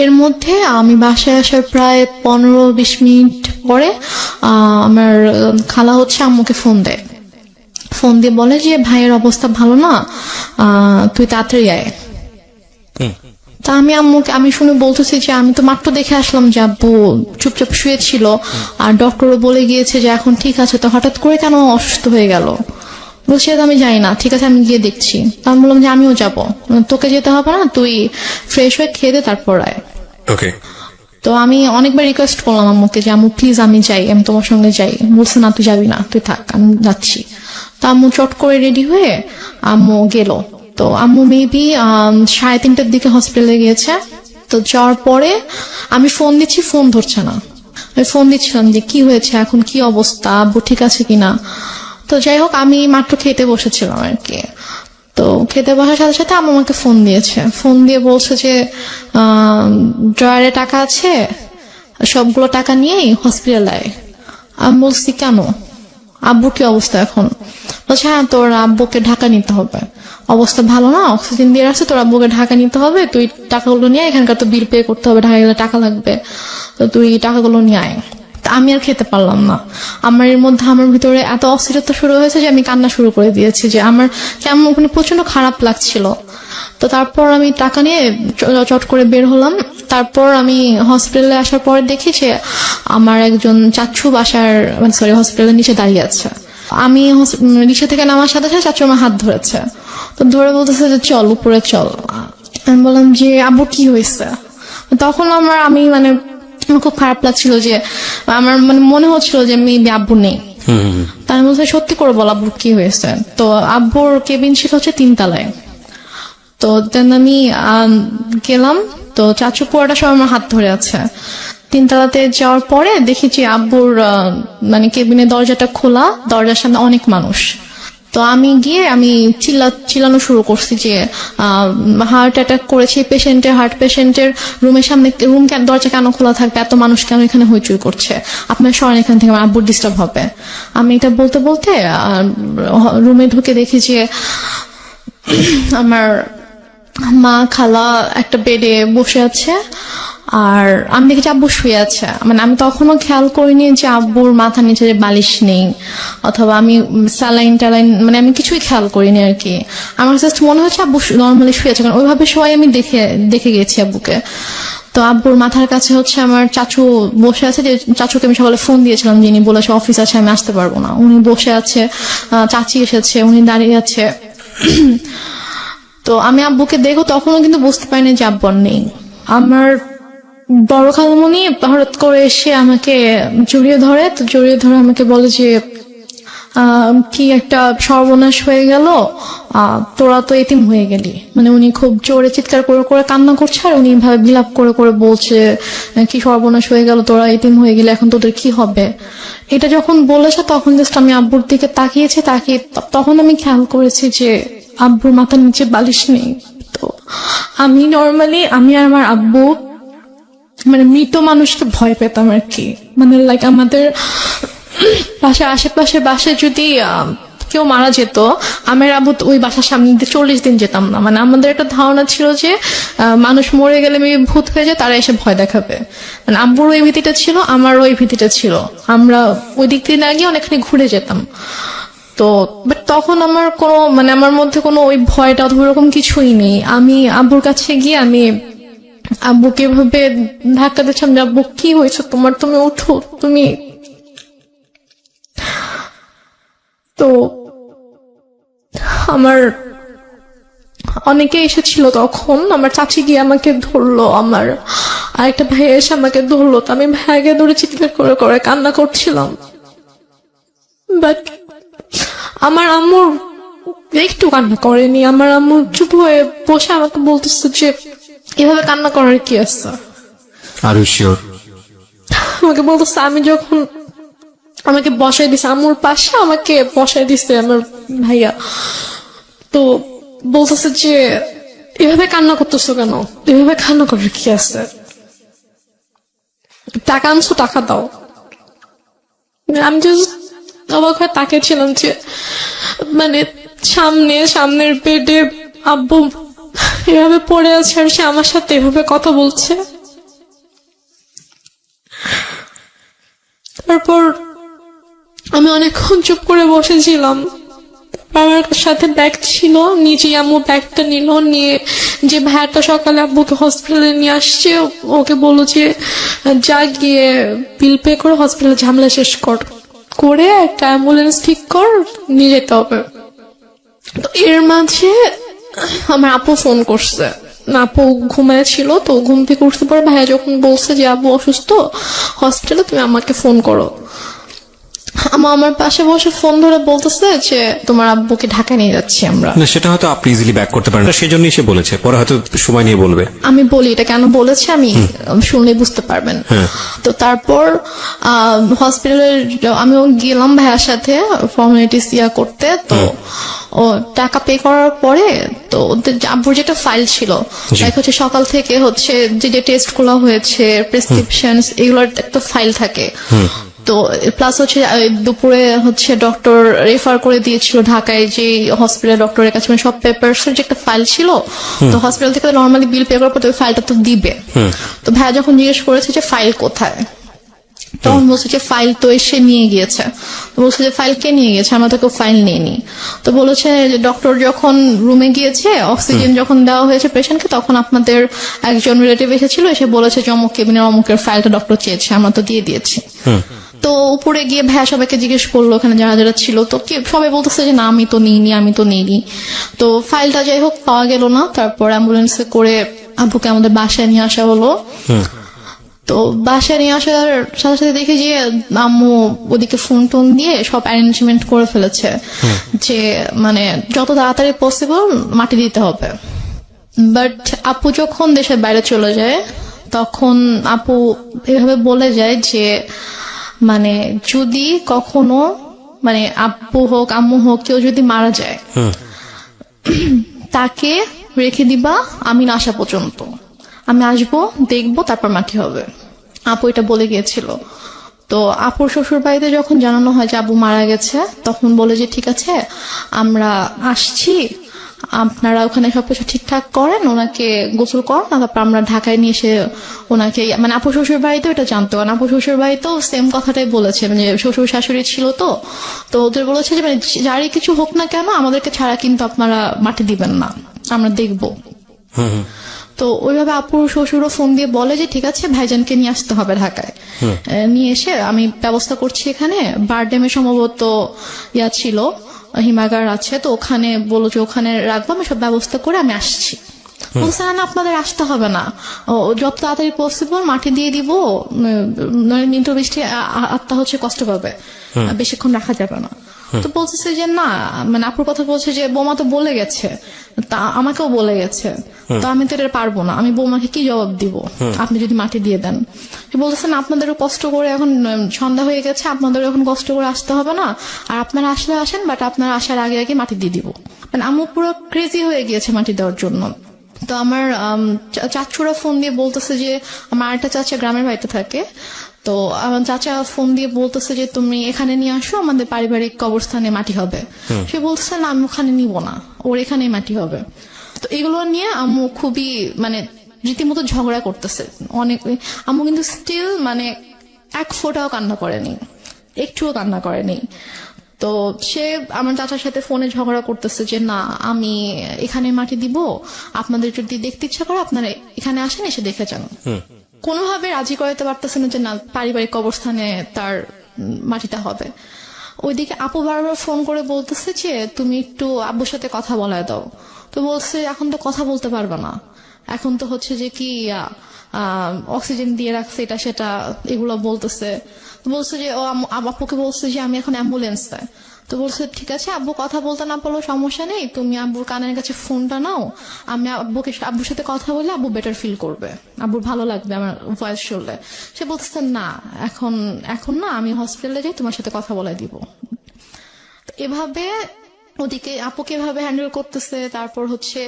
এর মধ্যে আমি বাসায় আসার প্রায় 15-20 মিনিট পরে আমার খালা হচ্ছে আম্মুকে ফোন দেয়। ফোন দিয়ে বলে যে ভাইয়ের অবস্থা ভালো না, তুই তাড়াতাড়ি আয়। তা আমি শুনে বলতেছি যে আমি তো মাত্র দেখে আসলাম যে আব্বু চুপচাপ শুয়েছিল, আর ডক্টরও বলে গিয়েছে যে এখন ঠিক আছে, তো হঠাৎ করে কেন অসুস্থ হয়ে গেল? বলছি আমি জানি না, ঠিক আছে আমি গিয়ে দেখছি। আমি বললাম যে আমিও যাবো, তোকে যেতে হবে না, তুই ফ্রেশ হয়ে খেয়ে দে তারপর আয়।
ওকে।
তো আমি অনেকবার রিকোয়েস্ট করলাম আম্মুকে যে আম্মু প্লিজ আমি যাই, আমি তোমার সঙ্গে যাই। বলছে না তুই যাবি না, তুই থাক, আমি যাচ্ছি। তো আম্মু চট করে রেডি হয়ে আম্মু গেল। তো আম্মু মেবি 3:30টার দিকে হসপিটালে গিয়েছে। তো যাওয়ার পরে আমি ফোন দিচ্ছি, ফোন ধরছে না। আমি ফোন দিচ্ছিলাম যে কি হয়েছে, এখন কি অবস্থা, আব্বু ঠিক আছে কিনা। তো যাই হোক, আমি মাত্র খেতে বসেছিলাম আর কি। তো খেতে বসার সাথে সাথে আম্মু আমাকে ফোন দিয়েছে। ফোন দিয়ে বলছে যে ড্রয়ারে টাকা আছে, সবগুলো টাকা নিয়েই হসপিটালে আয়। আমি বলছি কেন, আব্বুর কি অবস্থা এখন? বলছে হ্যাঁ তোর আব্বুকে ঢাকা নিতে হবে, অবস্থা ভালো না, অক্সিজেন দিয়ে আসছে, তোর আব্বুকে ঢাকা নিতে হবে, তুই টাকাগুলো নিয়ে আয়, এখানকার তো বিল পে করতে হবে, ঢাকা গেলে টাকা লাগবে, তো তুই টাকাগুলো নিয়ে আয়। আমি আর খেতে পারলাম না। আমার এর মধ্যে আমার ভিতরে এত অস্থিরতা শুরু হয়েছে যে আমি কান্না শুরু করে দিয়েছি, যে আমার কেমন ওখানে প্রচন্ড খারাপ লাগছিল। তো তারপর আমি টাকা নিয়ে চট করে বের হলাম। তারপর আমি হসপিটালে আসার পর দেখি যে আমার একজন চাচু বাসার হসপিটালের নিচে দাঁড়িয়ে আছে। আমি রিক্সা থেকে নামার সাথে সাথে চাচু আমার হাত ধরেছে। তো ধরে বলতেছে যে চল উপরে চল। আমি বললাম যে আব্বু কি হয়েছে? তখন আমি আমার খুব খারাপ লাগছিল, যে আমার মনে হচ্ছিল যে মেবি আব্বু নেই। তার মধ্যে সত্যি করে বল আব্বুর কি হয়েছে। তো আব্বুর কেবিন ছিল হচ্ছে 3 তলায়। তো দেন আমি গেলাম, তো চাচু পুরোটা সব আমার হাত ধরে আছে। 3 তলাতে যাওয়ার পরে দেখি যে আব্বুর কেবিনের দরজাটা খোলা, দরজার সামনে অনেক মানুষ। তো আমি গিয়ে চিল্লানো শুরু করছি যে হার্ট অ্যাটাক করেছে পেশেন্টের, হার্ট পেশেন্টের রুমের সামনে দরজা কেন খোলা থাকবে, এত মানুষ কেন এখানে হইচই করছে, আপনার সরেন এখান থেকে, আমার আব্বুর ডিস্টার্ব হবে। আমি এটা বলতে বলতে রুমে ঢুকে দেখি যে আমার মা খালা একটা বেডে বসে আছে, আর আমি দেখেছি আব্বু শুয়ে আছে। আমি তখনও খেয়াল করিনি যে আব্বুর মাথার নিচে যে বালিশ নেই, অথবা আমি স্যালাইন টালাইন আমি কিছুই খেয়াল করিনি আর কি। আমার জাস্ট মনে হচ্ছে আব্বু নর্মালি শুয়ে আছে, কারণ ওইভাবে সবাই আমি দেখে গেছি আব্বুকে। তো আব্বুর মাথার কাছে হচ্ছে আমার চাচু বসে আছে, যে চাচুকে আমি সকালে ফোন দিয়েছিলাম, যিনি বলেছে অফিস আছে আমি আসতে পারবো না, উনি বসে আছে। চাচি এসেছে, উনি দাঁড়িয়ে আছে। তো আমি আব্বুকে দেখো, তখনও কিন্তু বুঝতে পারিনি যে আব্বু নেই। আমার বড় খালামণি হঠাৎ করে এসে আমাকে জড়িয়ে ধরে, তো জড়িয়ে ধরে আমাকে বলে যে কি একটা সর্বনাশ হয়ে গেল, তোরা তো এতিম হয়ে গেলি। মানে উনি খুব জোরে চিৎকার করে করে কান্না করছে, আর উনি ভাবে বিলাপ করে করে বলছে কি সর্বনাশ হয়ে গেল, তোরা এতিম হয়ে গেলে এখন তোদের কি হবে। এটা যখন বলেছে তখন জাস্ট আমি আব্বুর দিকে তাকিয়েছি, তাকিয়ে তখন আমি খেয়াল করেছি যে আব্বুর মাথার নিচে বালিশ নেই। তো আমি নর্মালি আমি আর আমার আব্বু মানে মৃত মানুষকে ভয় পেতাম আর কি। মানে লাইক আমাদের বাসার আশেপাশে বাসায় যদি কেউ মারা যেত, আমার আব্বু তো ওই বাসার সামনে দিয়ে 40 দিন যেতাম না। মানে আমাদের একটা ধারণা ছিল যে মানুষ মরে গেলে মেবি ভূত হয়ে যায়, তারা এসে ভয় দেখাবে। মানে আব্বুর ওই ভীতিটা ছিল, আমারও ওই ভীতিটা ছিল। আমরা ওই দিক দিয়ে না গিয়ে অনেকখানি ঘুরে যেতাম। তো বাট তখন আমার কোনো মানে আমার মধ্যে কোনো ওই ভয়টা অথবা এরকম কিছুই নেই। আমি আব্বুর কাছে গিয়ে আমি আব্বুকে এভাবে ধাক্কা দিচ্ছিলাম যে আব্বু কি হয়েছে তোমার, তুমি উঠো তুমি। তো আমার অনেকে এসেছিল তখন, আমার চাচি গিয়ে আমাকে ধরলো, আমার আরেকটা ভাই এসে আমাকে ধরলো। তো আমি ভাইকে ধরে চিৎকার করে করে কান্না করছিলাম। বাট আমার আম্মুর একটু কান্না করেনি। আমার আম্মু চুপ হয়ে বসে আমাকে বলতেছে যে এভাবে কান্না করার কি আছে।
Are you sure?
আমাকে বলতেছে, আমি যখন আমাকে বসাই দিছে আম্মুর পাশে, আমাকে বসাই দিছে আমার ভাইয়া, তো বলতেছে যে এভাবে কান্না করতেছো কেন, এভাবে কান্না করার কি আছে, টাকা আনছো টাকা দাও। আমি জাস্ট অবাক হয়ে তাকিয়েছিলাম যে মানে সামনের বেডে আব্বু এভাবে পড়ে আছে আর সে আমার সাথে এভাবে কথা বলছে। তারপর আমি অনেকক্ষণ চুপ করে বসেছিলাম। আমার সাথে ব্যাগ ছিল, নিজে আম্মু ব্যাগটা নিল, নিয়ে যে ভাইয়াটা সকালে আব্বুকে হসপিটালে নিয়ে আসছে ওকে বললো যে যা গিয়ে বিল পে করে হসপিটালে ঝামেলা শেষ করে একটা অ্যাম্বুলেন্স ঠিক কর, নিয়ে যেতে হবে। তো এর মাঝে আমার আপু ফোন করছে, আপু ঘুমায় ছিল। তো ঘুম থেকে উঠতে পরে ভাইয়া যখন বলছে যে আব্বু অসুস্থ হসপিটালে, তুমি আমাকে ফোন করো। আমার পাশে বসে ফোন ধরে বলতেছে যে তোমার আব্বুকে ঢাকায় নিয়ে যাচ্ছি আমরা।
না, সেটা হয়তো আপনি ইজিলি ব্যাক করতে পারেন, সেই জন্যই সে বলেছে, পরে হয়তো সময় নিয়ে বলবে।
আমি বলি এটা কেন বলেছে, আমি শুনলে বুঝতে পারবেন। তো তারপর হসপিটালে আমিও গেলাম ভাইয়ার সাথে ফর্মালিটিস করতে। তো ও টাকা পে করার পরে তো ওদের আব্বুর যেটা ফাইল ছিল, হচ্ছে সকাল থেকে হচ্ছে যে টেস্ট গুলো হয়েছে, প্রেসক্রিপশন, এগুলোর একটা ফাইল থাকে। তো প্লাস হচ্ছে দুপুরে হচ্ছে ডক্টর রেফার করে দিয়েছিল ঢাকায় যে হসপিটাল ডক্টরের কাছে, মানে সব পেপারস যে একটা ফাইল ছিল। তো হসপিটাল থেকে নর্মালি বিল পে করার পর ফাইলটা তো দিবে। তো ভাইয়া যখন জিজ্ঞেস করেছে যে ফাইল কোথায়, তখন বলছে যে ফাইল তো এসে নিয়ে গিয়েছে। বলছে যে ফাইল কে নিয়ে গেছে, আমরা তো কেউ ফাইল নিইনি। তো বলেছে যে ডক্টর যখন রুমে গিয়েছে, অক্সিজেন যখন দেওয়া হয়েছে পেশেন্টকে, তখন আপনাদের একজন রিলেটিভ এসেছিল, এসে বলেছে যে অমুক কেবিনের অমুকের ফাইলটা ডক্টর চেয়েছে, আমরা তো দিয়ে দিয়েছি। তো উপরে গিয়ে ভাইয়া সবাইকে জিজ্ঞেস করলো ওখানে যারা যারা ছিল, তো সবাই বলতেছে যে না আমি তো নিইনি। তো ফাইলটা যাই হোক পাওয়া গেল না। তারপর অ্যাম্বুলেন্সে করে আব্বুকে আমাদের বাসায় নিয়ে আসা হলো। তো বাসায় নিয়ে আসার সাথে সাথে দেখি যে আম্মু ওদিকে ফোন টোন দিয়ে সব অ্যারেঞ্জমেন্ট করে ফেলেছে যে মানে যত তাড়াতাড়ি পসিবল মাটি দিতে হবে। বাট আপু যখন দেশের বাইরে চলে যায়, তখন আপু এভাবে বলে যায় যে মানে যদি কখনো মানে আব্বু হোক আম্মু হোক কেউ যদি মারা যায়, তাকে রেখে দিবা আমি না আসা পর্যন্ত, আমি আসবো দেখবো তারপর মাটি হবে। আপু এটা বলে গিয়েছিল। তো আপুর শ্বশুর বাড়িতে যখন জানানো হয় যে আব্বু মারা গেছে, তখন বলে যে ঠিক আছে আমরা আসছি, আপনারা ওখানে সবকিছু ঠিকঠাক করেন, ওনাকে গোসল করেন, তারপর আমরা ঢাকায় নিয়ে এসে ওনাকে, মানে আপু শ্বশুর বাড়িতেও এটা জানতো, কারণ আপু শ্বশুর বাড়িতেও সেম কথাটাই বলেছে, মানে শ্বশুর শাশুড়ি ছিল। তো ওদের বলেছে যে মানে যারই কিছু হোক না কেন আমাদেরকে ছাড়া কিন্তু আপনারা মাটি দিবেন না, আমরা দেখবো। তো ওইভাবে আপুর শ্বশুরও ফোন দিয়ে বলে যে ঠিক আছে ভাইজানকে নিয়ে আসতে হবে ঢাকায়। নিয়ে এসে আমি ব্যবস্থা করছি, এখানে বারডেমে সম্ভবত ছিল হিমাগার আছে, তো ওখানে বললো যে ওখানে রাখবো, আমি সব ব্যবস্থা করে আমি আসছি। বলছে না আপনাদের আসতে হবে না, ও যত তাড়াতাড়ি পসিবল মাটি দিয়ে দিব, নইলে মিন্টু বৃষ্টি আত্মা হচ্ছে কষ্ট পাবে, বেশিক্ষণ রাখা যাবে না। তো বলতেছে যে না, মানে আপুর কথা বলছে যে বৌমা তো বলে গেছে, তা আমাকেও বলে গেছে, তো আমি তো এটা পারবো না, আমি বৌমাকে কি জবাব দিব আপনি যদি মাটি দিয়ে দেন। বলতেছেন আপনাদেরও কষ্ট করে এখন সন্ধ্যা হয়ে গেছে, আপনাদেরও এখন কষ্ট করে আসতে হবে না, আর আপনারা আসলে আসেন, বাট আপনারা আসার আগে আগে মাটি দিয়ে দিব। মানে আম্মু পুরো ক্রেজি হয়ে গিয়েছে মাটি দেওয়ার জন্য। তো আমার চাচুরা ফোন দিয়ে বলতেছে যে, আমার একটা চাচা গ্রামের বাড়িতে থাকে, তো আমার চাচা ফোন দিয়ে বলতেছে যে তুমি এখানে নিয়ে আসো, আমাদের পারিবারিক কবরস্থানে মাটি হবে। সে বলতেছে না আমি ওখানে নিব না, ওর এখানেই মাটি হবে। তো এগুলো নিয়ে আম্মু খুবই মানে রীতিমতো ঝগড়া করতেছে অনেক। আম্মু কিন্তু স্টিল মানে এক ফোঁটাও কান্না করেনি, একটুও কান্না করেনি। তো সে আমার চাচার সাথে ফোনে ঝগড়া করতেছে যে না আমি এখানে মাটি দিব, আপনাদের যদি দেখতে ইচ্ছা করে আপনারা এখানে আসেন, এসে দেখে যান। কোনোভাবে রাজি করাতে পারতেছে না যে না পারিবারিক কবরস্থানে তার মাটিটা হবে। ওইদিকে আপু বারবার ফোন করে বলতেছে যে তুমি একটু আব্বুর সাথে কথা বলায় দাও। তো বলছে এখন তো কথা বলতে পারবে না, এখন তো হচ্ছে যে কি অক্সিজেন দিয়ে রাখছে এটা সেটা এগুলো বলতেছে। তো বলছে যে ও আপুকে বলছে যে আমি এখন অ্যাম্বুলেন্স চাই। তো বলছে ঠিক আছে আব্বু কথা বলতে না পারলেও সমস্যা নেই, তুমি আব্বুর কানের কাছে ফোনটা নাও, আমি আব্বুর সাথে কথা বলে আব্বু বেটার ফিল করবে, আব্বুর ভালো লাগবে আমার ভয়েস শুনলে। সে বলতেছে না এখন না, আমি হসপিটালে যাই, তোমার সাথে কথা বলে দিব। তো এভাবে ওদিকে আপুকে এভাবে হ্যান্ডেল করতেছে, তারপর হচ্ছে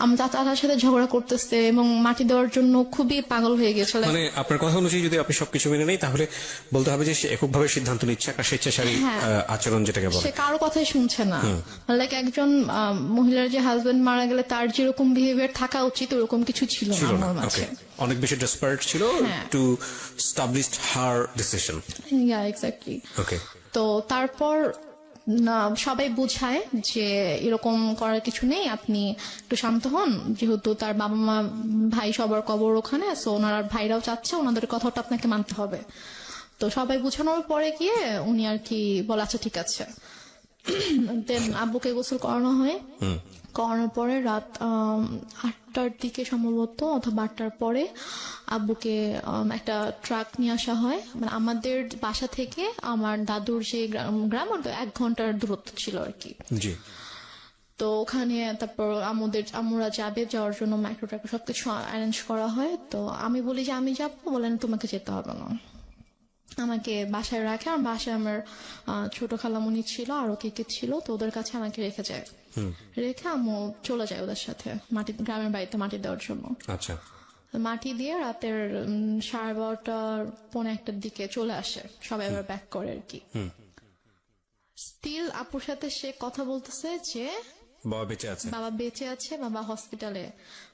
আমার চাচার সাথে ঝগড়া করতেছে এবং মাটি দেওয়ার জন্য খুবই পাগল হয়ে গেছিল।
মানে আপনার কথা অনুযায়ী যদি আপনি সবকিছু মেনে নেই, তাহলে বলতে হবে যে সে এককভাবে সিদ্ধান্ত নিচ্ছে, একটা স্বেচ্ছাচারী আচরণ যেটাকে বলে।
সে কারো কথাই শুনছে না। লাইক একজন মহিলার যে হাজবেন্ড মারা গেলে তার যেরকম বিহেভিয়ার থাকা উচিত ওরকম কিছু ছিল না আমার মাঝে।
অনেক বেশি ডেসপারেট ছিল to establish her decision.
Yeah exactly.
Okay.
তো তারপর সবাই বুঝায় যে এরকম করার কিছু নেই, আপনি একটু শান্ত হন, যেহেতু তার বাবা মা ভাই সবার কবর ওখানে, সো ওনার ভাইরাও চাচ্ছে, ওনাদের কথাটা আপনাকে মানতে হবে। তো সবাই বুঝানোর পরে গিয়ে উনি আর কি বলে আচ্ছা ঠিক আছে। দেন আব্বুকে গোসল করানো হয়, করানোর পরে রাত 8টার দিকে সম্ভবত অথবা 8টার পরে আব্বুকে একটা ট্রাক নিয়ে আসা হয়। মানে আমাদের বাসা থেকে আমার দাদুর যে গ্রাম 1 ঘন্টার দূরত্ব ছিল আর কি।
জি।
তো ওখানে তারপর আমরা যাওয়ার জন্য মাইক্রো ট্রাক সবকিছু অ্যারেঞ্জ করা হয়। তো আমি বলি যে আমি যাবো, বলেন তোমাকে যেতে হবে না, আমাকে বাসায় রাখে। আমার বাসায় আমার ছোট খালামণি ছিল, আরো কে ছিল, তো ওদের কাছে আমাকে রেখে যায়। রেখে আম্মু চলে যায় ওদের সাথে গ্রামের বাড়িতে মাটি দেওয়ার জন্য।
আচ্ছা।
মাটি দিয়ে রাতের 12:30 পৌনে 1টার দিকে চলে আসে, সবাই আবার ব্যাক করে আর কি। স্টিল আপুর সাথে সে কথা বলতেছে যে
বাবা বেঁচে আছে,
বাবা বেঁচে আছে, বাবা হসপিটালে।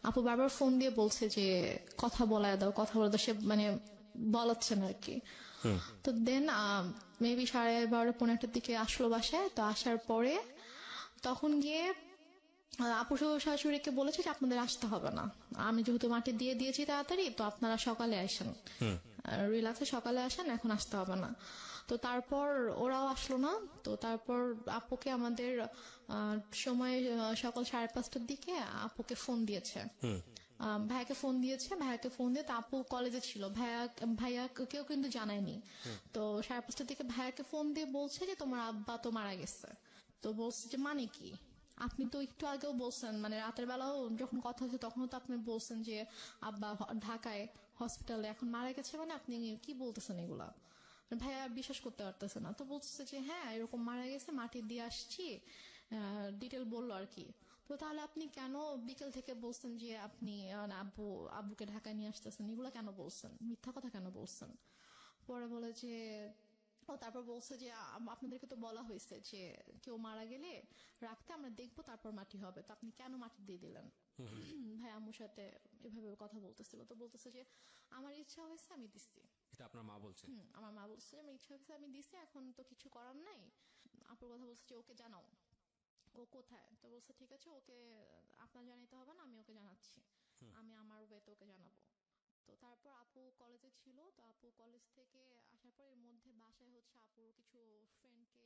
আপু বারবার ফোন দিয়ে বলছে যে কথা বলায় দাও, কথা বলে দাও, সে মানে বলাচ্ছে না আর কি। তো দেন মেবি 12:30 পৌনে 1টার দিকে আসলো বাসায়। তো আসার পরে তখন গিয়ে আপু শাশুড়িকে বলেছে যে আপনাদের আসতে হবে না, আমি যেহেতু মাটি দিয়ে দিয়েছি তাড়াতাড়ি, তো আপনারা সকালে আসেন, রিল্যাক্সে সকালে আসেন, এখন আসতে হবে না। তো তারপর ওরাও আসলো না। তো তারপর আপুকে আমাদের সময় সকাল 5:30টার দিকে আপুকে ফোন দিয়েছে, ভাইয়াকে ফোন দিয়ে, তো আপু কলেজে ছিল, ভাইয়া কেউ কিন্তু জানায়নি। তো 5:30টার দিকে ভাইয়াকে ফোন দিয়ে বলছে যে তোমার আব্বা তো মারা গেছে। তো বলছে যে মানে কি, আপনি তো একটু আগেও বলছেন, মানে রাতের বেলাও যখন কথা হচ্ছে তখনও তো আপনি বলছেন যে আব্বা ঢাকায় হসপিটালে, এখন মারা গেছে, মানে আপনি কি বলতেছেন এগুলা। ভাইয়া বিশ্বাস করতে পারতেছে না। তো বলতেছে যে হ্যাঁ এরকম মারা গেছে, মাটি দিয়ে আসছি, ডিটেল বললো আর কি। তো তাহলে আপনি কেন বিকেল থেকে বলছেন যে আপনি আব্বুকে ঢাকায় নিয়ে আসতেছেন, এগুলা কেন বলছেন, মিথ্যা কথা কেন বলছেন। পরে বলে যে তারপর বলছে যে আপনাদেরকে তো বলা হয়েছে যে কেউ মারা গেলে রাখতে, আমরা দেখবো তারপর মাটি হবে, তো আপনি কেন মাটি দিয়ে দিলেন। ভাই আম্মুর সাথে এভাবে কথা বলতেছিল। তো বলতেছে যে আমার ইচ্ছা হয়েছে আমি দিচ্ছি।
এটা আপনার মা বলছে?
আমার মা বলছে যে আমার ইচ্ছা হয়েছে আমি দিচ্ছি, এখন তো কিছু করার নাই। আপুর কথা বলছে যে ওকে জানাও ও কোথায়। তো বলছে ঠিক আছে, ওকে আপনার জানাইতে হবে না, আমি ওকে জানাচ্ছি, আমি আমার ওয়েতে ওকে জানাবো। তো তারপর আপু কলেজে ছিল, তো আপু কলেজ থেকে আসার পর এর মধ্যে বাসায় হচ্ছে আপুর কিছু ফ্রেন্ডকে